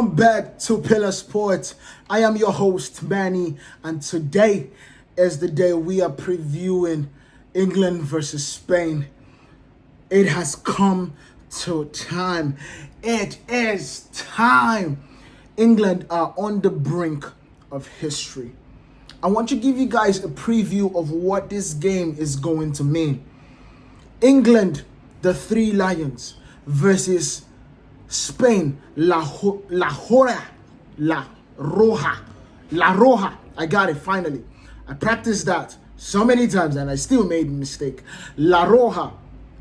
Welcome back to Pillar Sports. I am your host, Manny, and today is the day we are previewing England versus Spain. It has come to time. It is time. England are on the brink of history. I want to give you guys a preview of what this game is going to mean. England, the Three Lions, versus Spain, La Roja. I got it finally. I practiced that so many times and I still made a mistake. La Roja.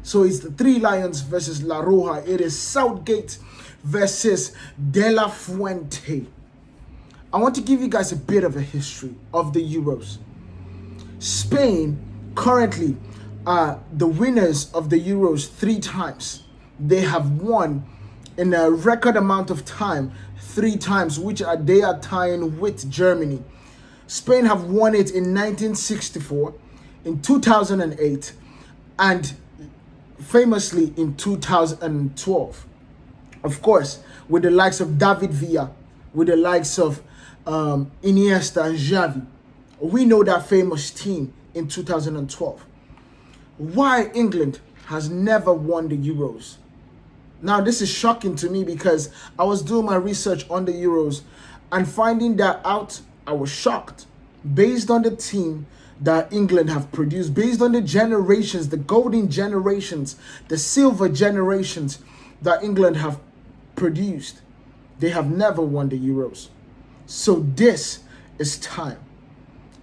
So it's the Three Lions versus La Roja. It is Southgate versus De La Fuente. I want to give you guys a bit of a history of the Euros. Spain currently are the winners of the Euros 3 times. They have won in a record amount of time 3 times, which they are tying with Germany. Spain have won it in 1964, in 2008, and famously in 2012. Of course, with the likes of David Villa, with the likes of Iniesta and Xavi. We know that famous team in 2012. Why England has never won the Euros? Now, this is shocking to me because I was doing my research on the Euros and finding that out, I was shocked. Based on the team that England have produced, based on the generations, the golden generations, the silver generations that England have produced, they have never won the Euros. So this is time.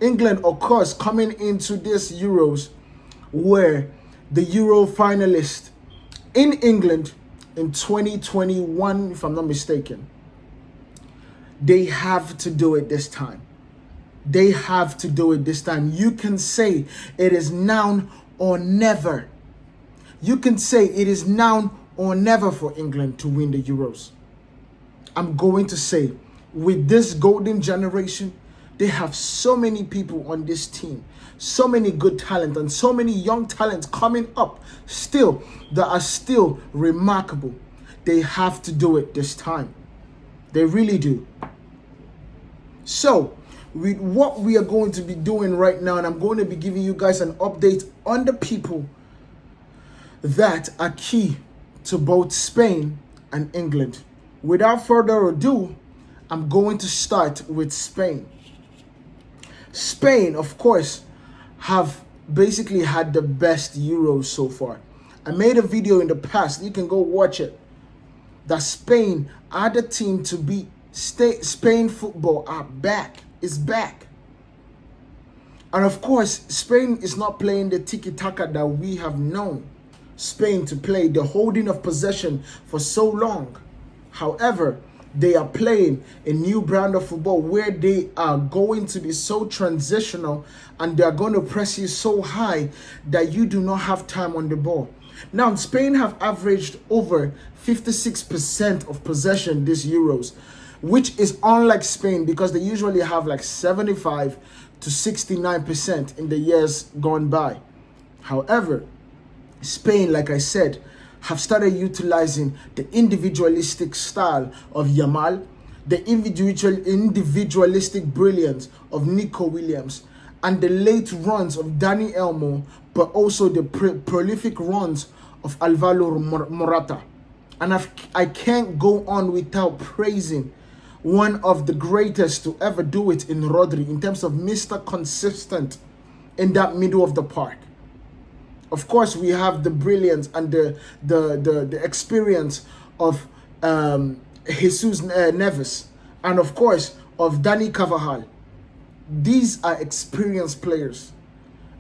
England, of course, coming into this Euros were the Euro finalists in England in 2021, if I'm not mistaken. They have to do it this time. They have to do it this time. You can say it is now or never. You can say it is now or never for England to win the Euros. I'm going to say, with this golden generation, they have so many people on this team, so many good talent and so many young talents coming up still that are still remarkable. They have to do it this time. They really do. So, with what we are going to be doing right now, and I'm going to be giving you guys an update on the people that are key to both Spain and England. Without further ado, I'm going to start with Spain. Spain, of course, have basically had the best Euros so far. I made a video in the past, you can go watch it, that Spain are the team to beat. Spain football is back. And of course, Spain is not playing the tiki-taka that we have known Spain to play, the holding of possession for so long. However, they are playing a new brand of football where they are going to be so transitional and they are going to press you so high that you do not have time on the ball. Now, Spain have averaged over 56% of possession this Euros, which is unlike Spain because they usually have like 75 to 69% in the years gone by. However, Spain, like I said, have started utilizing the individualistic style of Yamal, the individualistic brilliance of Nico Williams, and the late runs of Dani Olmo, but also the prolific runs of Alvaro Morata. And I can't go on without praising one of the greatest to ever do it in Rodri in terms of Mr. Consistent in that middle of the park. Of course, we have the brilliance and the experience of Jesus Neves, and of course of Dani Carvajal. These are experienced players,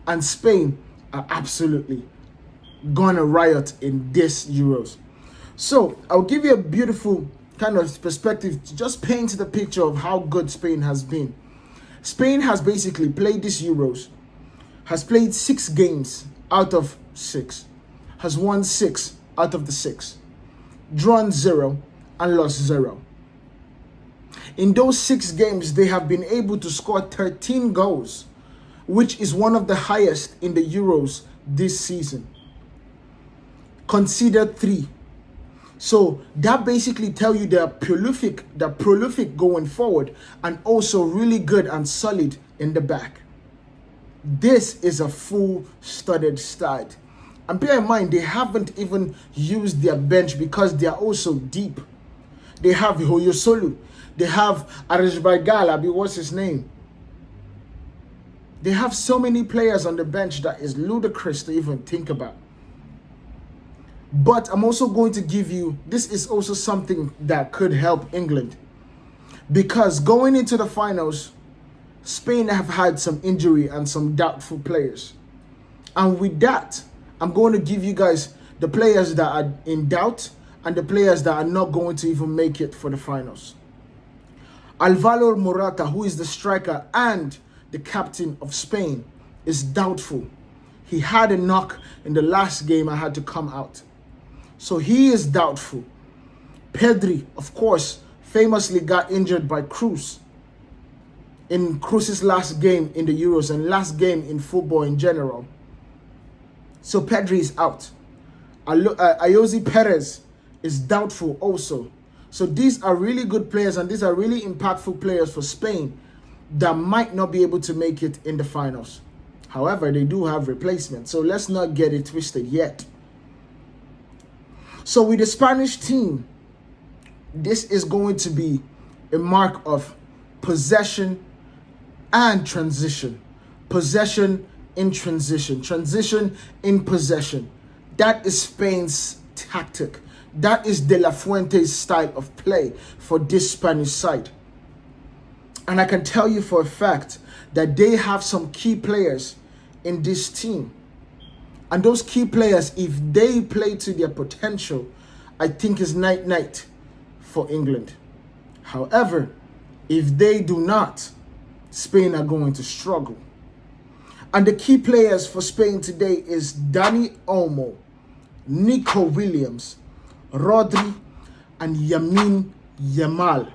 and Spain are absolutely gonna riot in this Euros. So I'll give you a beautiful kind of perspective to just paint the picture of how good Spain has been. Spain has basically played this Euros, has played 6 games out of 6, has won 6 out of the 6, drawn 0 and lost 0. In those 6 games, they have been able to score 13 goals, which is one of the highest in the Euros this season. Conceded 3. So that basically tell you they're prolific going forward, and also really good and solid in the back. This is a full studded side. And bear in mind, they haven't even used their bench because they are also deep. They have Hoyosolu. They have Arishbaigal, what's his name? They have so many players on the bench that is ludicrous to even think about. But I'm also going to give you, this is also something that could help England. Because going into the finals, Spain have had some injury and some doubtful players. And with that, I'm going to give you guys the players that are in doubt and the players that are not going to even make it for the finals. Alvaro Morata, who is the striker and the captain of Spain, is doubtful. He had a knock in the last game and had to come out. So he is doubtful. Pedri, of course, famously got injured by Kroos in Kroos's last game in the Euros and last game in football in general. So Pedri is out. Ayoze Perez is doubtful also. So these are really good players and these are really impactful players for Spain that might not be able to make it in the finals. However, they do have replacements. So let's not get it twisted yet. So with the Spanish team, this is going to be a mark of possession and transition. Possession in transition. Transition in possession. That is Spain's tactic. That is De La Fuente's style of play for this Spanish side. And I can tell you for a fact that they have some key players in this team. And those key players, if they play to their potential, I think is night-night for England. However, if they do not, Spain are going to struggle. And the key players for Spain today is Dani Olmo, Nico Williams, Rodri, and Lamine Yamal.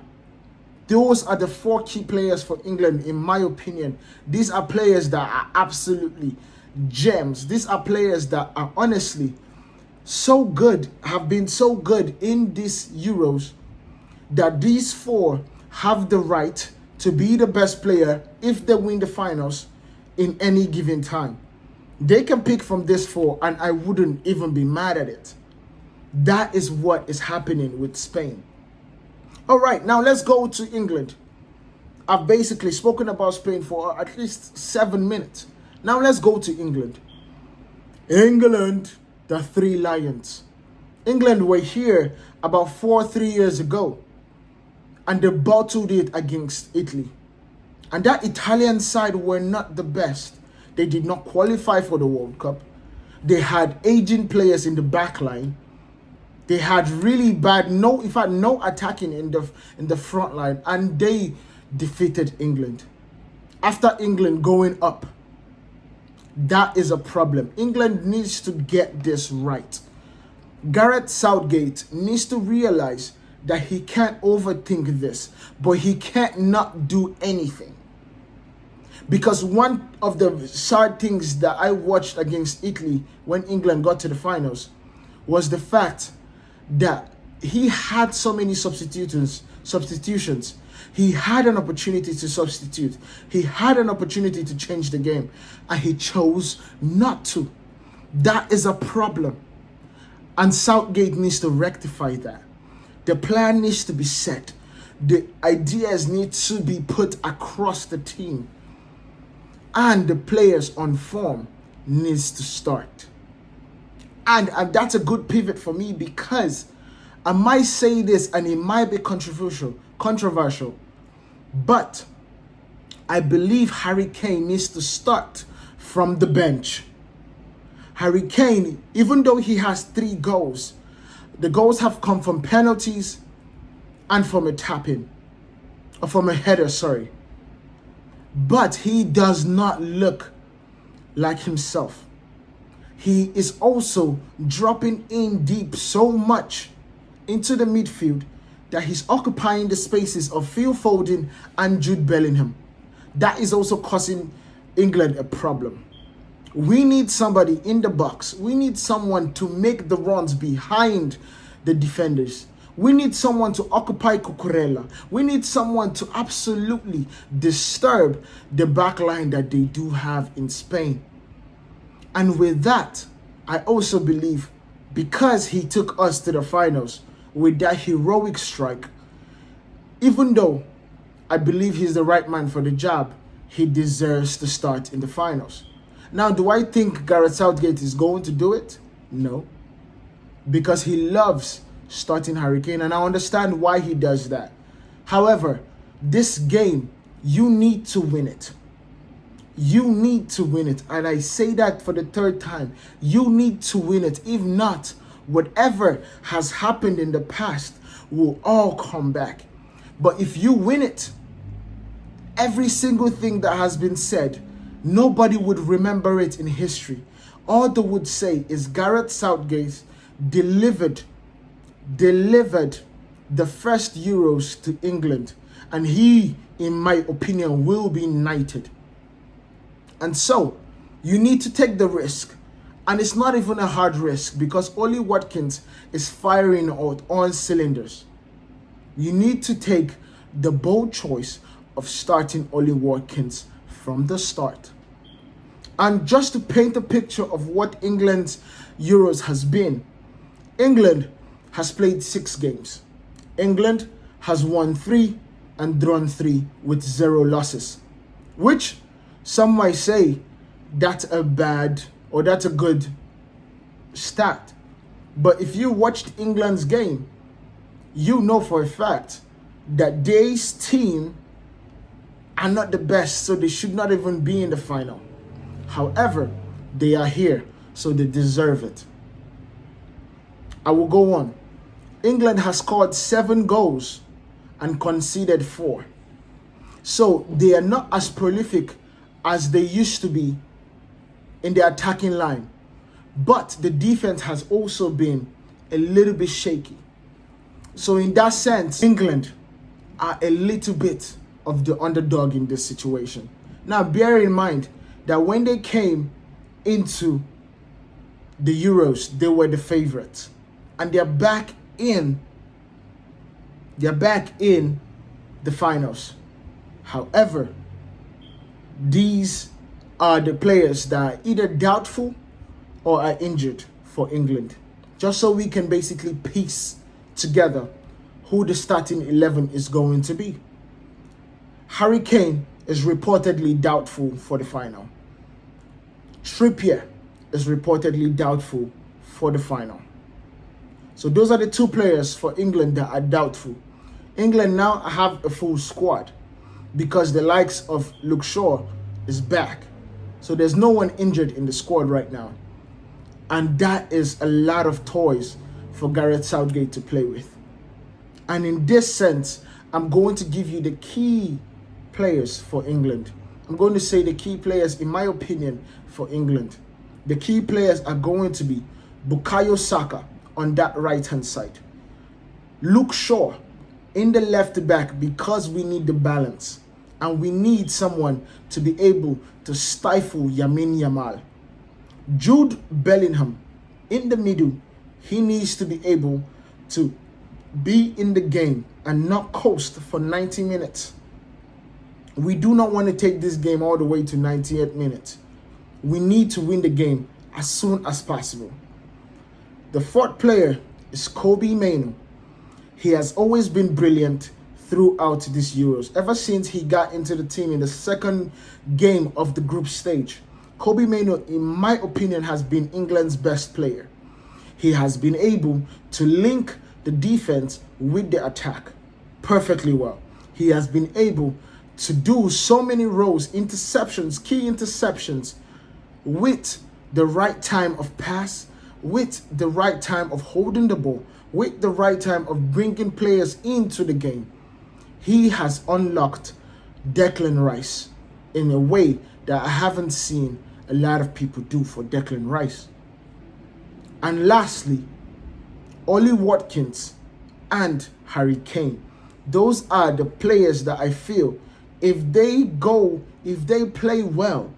Those are the 4 key players for England, in my opinion. These are players that are absolutely gems. These are players that are honestly so good, have been so good in these Euros, that these 4 have the right to be the best player if they win the finals in any given time. They can pick from this 4 and I wouldn't even be mad at it. That is what is happening with Spain. All right, now let's go to England. I've basically spoken about Spain for at least 7 minutes. Now let's go to England. England, the 3 Lions. England were here about 3 years ago, and they bottled it against Italy. And that Italian side were not the best. They did not qualify for the World Cup. They had aging players in the back line. They had really bad, no attacking in the front line, and they defeated England. After England going up, that is a problem. England needs to get this right. Gareth Southgate needs to realize that he can't overthink this, but he can't not do anything. Because one of the sad things that I watched against Italy when England got to the finals was the fact that he had so many substitutions. He had an opportunity to substitute. He had an opportunity to change the game, and he chose not to. That is a problem. And Southgate needs to rectify that. The plan needs to be set. The ideas need to be put across the team. And the players on form needs to start. And that's a good pivot for me, because I might say this and it might be controversial, but I believe Harry Kane needs to start from the bench. Harry Kane, even though he has 3 goals, the goals have come from penalties and from a tap-in, or from a header, sorry. But he does not look like himself. He is also dropping in deep so much into the midfield that he's occupying the spaces of Phil Foden and Jude Bellingham. That is also causing England a problem. We need somebody in the box. We need someone to make the runs behind the defenders. We need someone to occupy Cucurella. We need someone to absolutely disturb the back line that they do have in Spain. And with that, I also believe, because he took us to the finals with that heroic strike, even though I believe he's the right man for the job, he deserves to start in the finals. Now, do I think Gareth Southgate is going to do it? No. Because he loves starting Harry Kane, and I understand why he does that. However, this game, you need to win it. You need to win it. And I say that for the third time. You need to win it. If not, whatever has happened in the past will all come back. But if you win it, every single thing that has been said, nobody would remember it in history. All they would say is Gareth Southgate delivered the first Euros to England, and he, in my opinion, will be knighted. And so, you need to take the risk. And it's not even a hard risk, because Ollie Watkins is firing out all cylinders. You need to take the bold choice of starting Ollie Watkins from the start. And just to paint a picture of what England's Euros has been, England has played 6 games. England has won 3 and drawn 3 with 0 losses, which some might say that's a bad or that's a good stat. But if you watched England's game, you know for a fact that this team are not the best, so they should not even be in the final. However, they are here, so they deserve it. I will go on. England has scored 7 goals and conceded 4. So they are not as prolific as they used to be in the attacking line. But the defense has also been a little bit shaky. So in that sense, England are a little bit of the underdog in this situation. Now, bear in mind that when they came into the Euros, they were the favorites. And they're back in the finals. However, these are the players that are either doubtful or are injured for England. Just so we can basically piece together who the starting 11 is going to be. Harry Kane is reportedly doubtful for the final. Trippier is reportedly doubtful for the final. So those are the 2 players for England that are doubtful. England now have a full squad because the likes of Luke Shaw is back. So there's no one injured in the squad right now. And that is a lot of toys for Gareth Southgate to play with. And in this sense, I'm going to give you the key players for England. I'm going to say the key players, in my opinion, for England. The key players are going to be Bukayo Saka on that right-hand side. Luke Shaw in the left back, because we need the balance. And we need someone to be able to stifle Lamine Yamal. Jude Bellingham in the middle. He needs to be able to be in the game and not coast for 90 minutes. We do not want to take this game all the way to 98 minutes. We need to win the game as soon as possible. The 4th player is Kobbie Mainoo. He has always been brilliant throughout this Euros. Ever since he got into the team in the 2nd game of the group stage, Kobbie Mainoo, in my opinion, has been England's best player. He has been able to link the defense with the attack perfectly well. He has been able to do so many roles, interceptions, key interceptions, with the right time of pass, with the right time of holding the ball, with the right time of bringing players into the game. He has unlocked Declan Rice in a way that I haven't seen a lot of people do for Declan Rice. And lastly, Ollie Watkins and Harry Kane. Those are the players that I feel if they play well,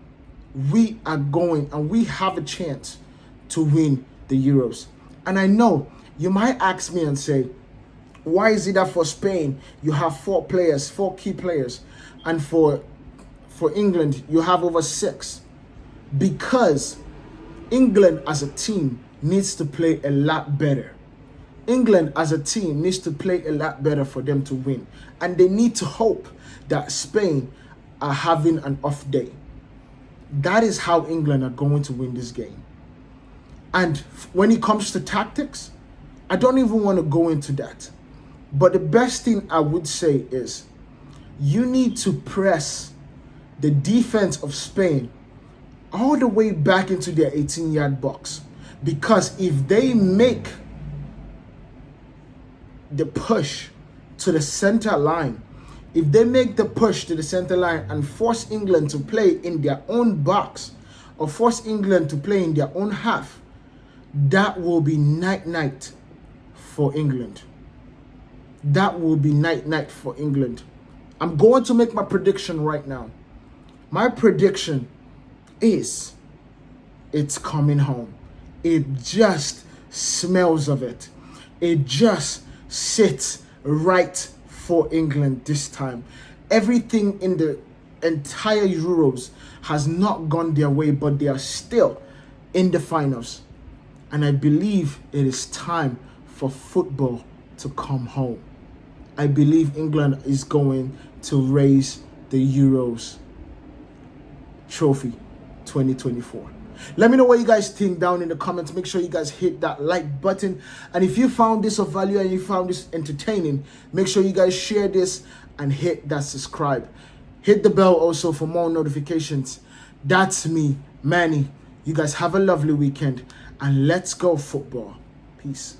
we have a chance to win the Euros. And I know You might ask me and say, why is it that for Spain you have 4 key players, and for England you have over 6? Because England as a team needs to play a lot better. England as a team needs to play a lot better for them to win. And they need to hope that Spain are having an off day. That is how England are going to win this game. And when it comes to tactics, I don't even want to go into that. But the best thing I would say is you need to press the defense of Spain all the way back into their 18-yard box. Because if they make the push to the center line, if they make the push to the center line and force England to play in their own box or force England to play in their own half, that will be night-night for England. That will be night-night for England. I'm going to make my prediction right now. My prediction is it's coming home. It just smells of it. It just sits right for England this time. Everything in the entire Euros has not gone their way, but they are still in the finals. And I believe it is time for football to come home. I believe England is going to raise the Euros trophy 2024. Let me know what you guys think down in the comments. Make sure you guys hit that like button. And if you found this of value and you found this entertaining, make sure you guys share this and hit that subscribe. Hit the bell also for more notifications. That's me, Manny. You guys have a lovely weekend and let's go football. Peace.